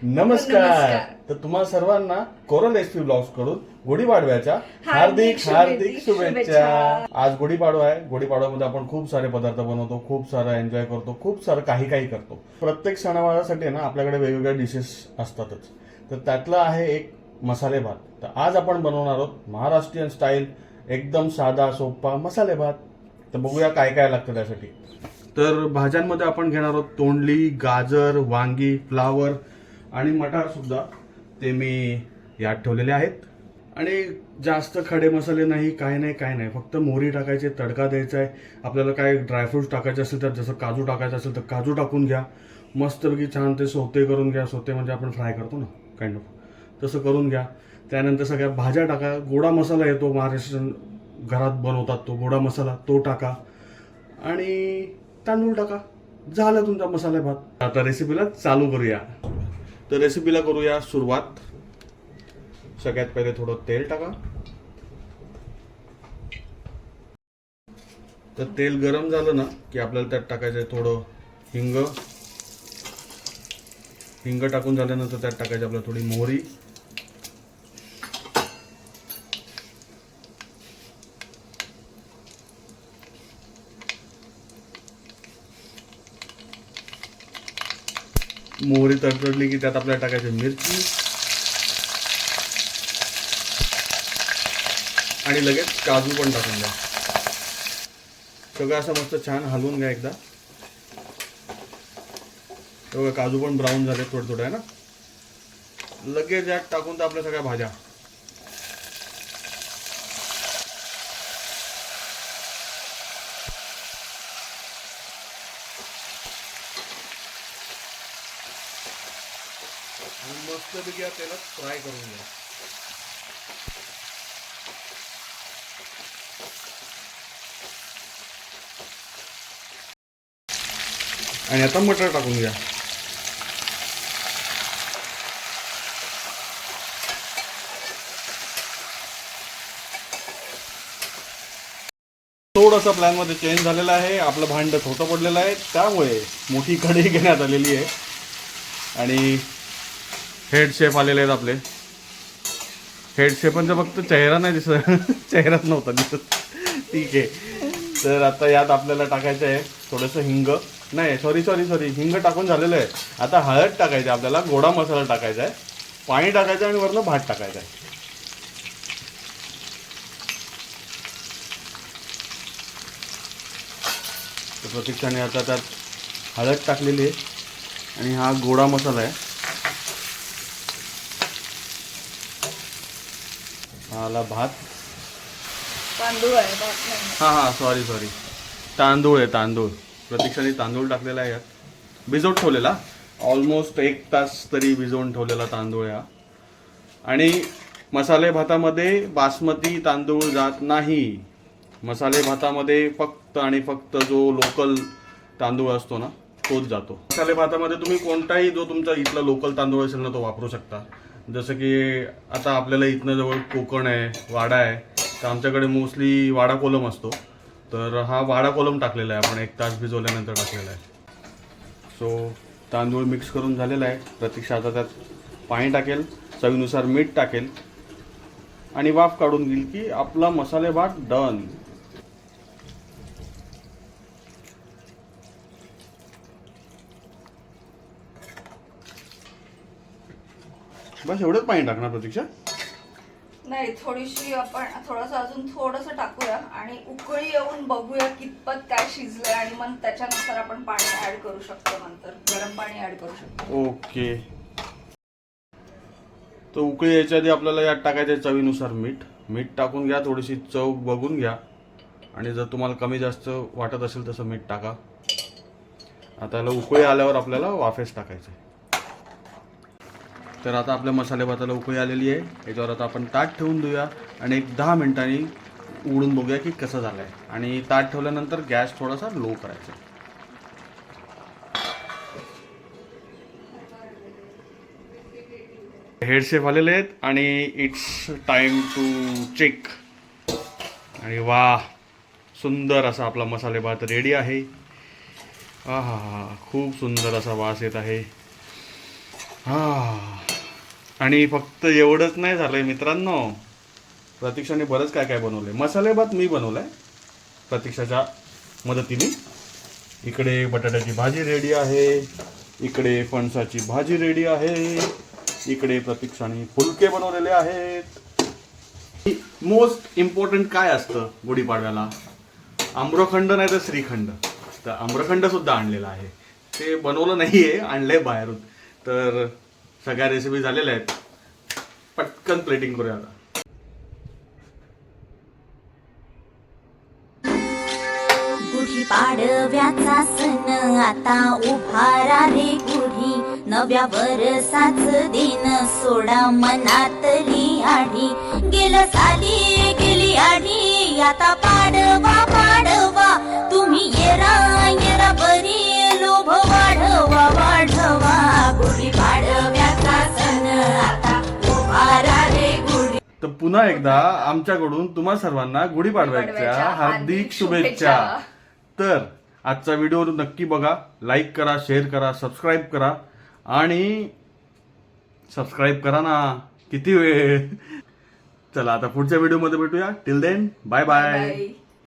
नमस्कार. तर तुम्हा सर्वांना कोरल एसपी ब्लॉग्स कडून गुढीपाडव्याच्या हार्दिक हार्दिक शुभेच्छा. आज गुढीपाडवा आहे. गुढीपाडव्यामध्ये आपण खूप सारे पदार्थ बनवतो, खूप सारं एन्जॉय करतो, खूप सारं काही काही करतो. प्रत्येक सणावारासाठी ना आपल्याकडे वेगवेगळ्या डिशेस असतातच. तर त्यातला आहे एक मसाले भात. तर आज आपण बनवणार आहोत महाराष्ट्रीयन स्टाईल एकदम साधा सोपा मसाले भात. तर बघूया काय काय लागतं त्यासाठी. तर भाज्यांमध्ये आपण घेणार आहोत तोंडली, गाजर, वांगी, फ्लावर आणि मटार सुद्धा. ते मी यात ठेवलेले आहेत. आणि जास्त खडे मसाले नाही, काय नाही काय नाही, फक्त मोहरी टाकायचे, तडका द्यायचा आहे. आपल्याला काय ड्रायफ्रुट्स टाकायचे असेल तर, जसं काजू टाकायचं असेल तर काजू टाकून घ्या. मस्तपैकी छान ते सोते करून घ्या. सोते म्हणजे आपण फ्राय करतो ना, काइंड ऑफ तसं करून घ्या. त्यानंतर सगळ्या भाज्या टाका. गोडा मसाला येतो महाराष्ट्रीयन, घरात बनवतात तो गोडा मसाला, तो टाका. आणि तांदूळ टाका. झालं तुमचा मसाला भात. आता रेसिपीला चालू करूया. तर रेसिपीला करूया सुरुवात. सगळ्यात पहिले थोडं तेल टाका. तर तेल गरम झालं ना की आपल्याला त्यात टाकायचं आहे थोडं हिंग. हिंग टाकून झाल्यानंतर त्यात टाकायची आपल्याला थोडी मोहरी. मोहरी तडतडली की त्यात आपल्याला टाकायची मिरची आणि लगेच काजू पण टाकून द्या. सगळं असं मस्त छान हलवून घ्या एकदा. बघा काजू पण ब्राऊन झाले थोडे थोडे आहे ना. लगेच यात टाकून तर आपल्या सगळ्या भाज्या. मस्तपैकी या तेलात फ्राय करून घ्या. आणि आता मटर टाकून घ्या. थोडंसं प्लॅन मध्ये चेंज झालेलं आहे. आपलं भांड छोटं पडलेलं आहे, त्यामुळे मोठी कढई घेण्यात आलेली आहे. आणि हेड शेफ आलेले आहेत आपले. हेड शेफांचा फक्त चेहरा नाही दिसत, चेहराच नव्हता दिसत. ठीक आहे. तर आता यात आपल्याला टाकायचं आहे थोडंसं हिंग. नाही सॉरी हिंग टाकून झालेलं आहे. आता हळद टाकायची आपल्याला, गोडा मसाला टाकायचा आहे, पाणी टाकायचं आणि वरनं भात टाकायचा आहे. तर प्रतीक्षाने आता त्यात हळद टाकलेली आहे आणि हा गोडा मसाला आहे. आला भात. तांदूळ आहे, भात नाही. हां सॉरी तांदूळ आहे. तांदूळ प्रतीक्षाने तांदूळ टाकलेला आहे यात. भिजवून ठेवलेला, ऑलमोस्ट 1 तास तरी भिजवून ठेवलेला तांदूळ हा. आणि मसाले भातामध्ये बासमती तांदूळ जात नाही. मसाले भातामध्ये फक्त आणि फक्त जो लोकल तांदूळ असतो ना तोच जातो. मसाले भातामध्ये तुम्ही कोणताही जो तुमचा इथला लोकल तांदूळ असेल ना तो वापरू शकता. जसं की आता आपल्याला इथनं जवळ कोकण आहे, वाडा आहे, तर आमच्याकडे मोस्टली वाडा कोलम असतो. तर हा वाडा कोलम टाकलेला आहे आपण, 1 तास भिजवल्यानंतर टाकलेला आहे. सो तांदूळ मिक्स करून झालेला आहे. प्रतीक्षा आता त्यात पाणी टाकेल, चवीनुसार मीठ टाकेल आणि वाफ काढून घेईल की आपला मसाले भात डन. बस एवढंच पाणी टाकणार प्रतीक्षा? नाही, थोडीशी आपण थोडंसं अजून थोडंसं टाकूया आणि उकळी येऊन बघूया कितपत काय शिजलंय आणि मग त्याच्यानुसार आपण पाणी ऍड करू शकतो. नंतर गरम पाणी ऍड करू शकतो. ओके. तर उकळी यायच्या आधी आपल्याला यात टाकायचं आहे चवीनुसार मीठ. मीठ टाकून घ्या, थोडीशी चव बघून घ्या आणि जर तुम्हाला कमी जास्त वाटत असेल तसं मीठ टाका. आता याला उकळी आल्यावर आपल्याला वाफेस टाकायचं आहे. तर आता आपल्या मसाले भाताला उकळी आलेली आहे. याच्यावर आता आपण ताट ठेवून देऊया आणि एक 10 मिनिटांनी उघडून बघूया की कसं झालं आहे. आणि ताट ठेवल्यानंतर गॅस थोडासा लो करायचा. हेड शेफ आलेले आहेत आणि इट्स टाइम टू चेक. आणि वा, सुंदर असा आपला मसाले भात रेडी आहे. हा खूप सुंदर असा वास येत आहे. हा, आणि फक्त एवढंच नाही झालंय मित्रांनो, प्रतीक्षाने बरंच काय काय बनवलंय. मसाले भात मी बनवलाय प्रतीक्षाच्या मदतीने. इकडे बटाट्याची भाजी रेडी आहे, इकडे फणसाची भाजी रेडी आहे, इकडे प्रतीक्षाने फुलके बनवलेले आहेत. मोस्ट इम्पॉर्टंट काय असतं गुढीपाडव्याला? आम्रखंड नाही तर श्रीखंड. तर आम्रखंड सुद्धा आणलेला आहे, ते बनवलं नाहीये, आणलंय बाहेरून. तर सगळ्या रेसिपी झालेल्या आहेत, पटकन प्लेटिंग करूया आता. गुढीपाडव्याचा सण आता उभारा रे गुढी, नव्या वर्षाच दिन सोडा मनातली आढी. गेलं साली गेली आढी, आता पाडवा पाडवा, तुम्ही येरा बरी लोभ वाढवा वाढवा. गुढीपाडव्याचा सण आता उभारा रे गुढी. तर पुन्हा एकदा आमच्याकडून तुम्हा सर्वांना गुढीपाडव्याच्या हार्दिक शुभेच्छा. तर आजचा व्हिडिओ नक्की बघा, लाईक करा, शेअर करा, सबस्क्राईब करा. आणि सबस्क्राईब करा ना, किती वेळ. चला आता पुढच्या व्हिडिओमध्ये भेटूया. Till then bye bye. Bye.